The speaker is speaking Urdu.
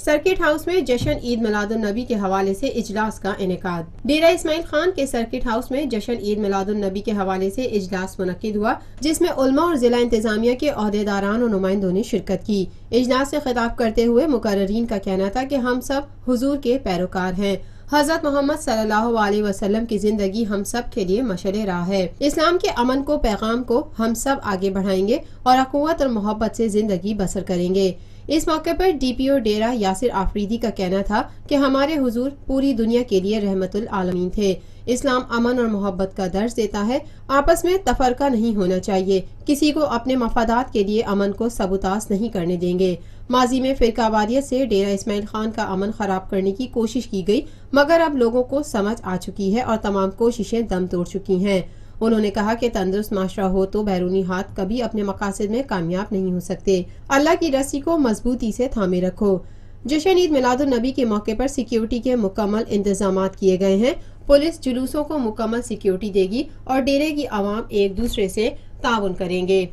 سرکٹ ہاؤس میں جشن عید میلاد النبی کے حوالے سے اجلاس کا انعقاد۔ ڈیرہ اسماعیل خان کے سرکٹ ہاؤس میں جشن عید میلاد النبی کے حوالے سے اجلاس منعقد ہوا، جس میں علماء اور ضلع انتظامیہ کے عہدیداران اور نمائندوں نے شرکت کی۔ اجلاس سے خطاب کرتے ہوئے مقررین کا کہنا تھا کہ ہم سب حضور کے پیروکار ہیں۔ حضرت محمد صلی اللہ علیہ وسلم کی زندگی ہم سب کے لیے مشعل راہ ہے۔ اسلام کے امن کو پیغام کو ہم سب آگے بڑھائیں گے اور اخوت اور محبت سے زندگی بسر کریں گے۔ اس موقع پر ڈی پی او ڈیرہ یاسر آفریدی کا کہنا تھا کہ ہمارے حضور پوری دنیا کے لیے رحمت العالمین تھے۔ اسلام امن اور محبت کا درس دیتا ہے، آپس میں تفرقہ نہیں ہونا چاہیے، کسی کو اپنے مفادات کے لیے امن کو سبوتاژ نہیں کرنے دیں گے۔ ماضی میں فرقہ واریت سے ڈیرہ اسماعیل خان کا امن خراب کرنے کی کوشش کی گئی، مگر اب لوگوں کو سمجھ آ چکی ہے اور تمام کوششیں دم توڑ چکی ہیں۔ انہوں نے کہا کہ تندرست معاشرہ ہو تو بیرونی ہاتھ کبھی اپنے مقاصد میں کامیاب نہیں ہو سکتے۔ اللہ کی رسی کو مضبوطی سے تھامے رکھو۔ جشن عید میلاد النبی کے موقع پر سیکیورٹی کے مکمل انتظامات کیے گئے ہیں۔ پولیس جلوسوں کو مکمل سیکیورٹی دے گی اور ڈیرے کی عوام ایک دوسرے سے تعاون کریں گے۔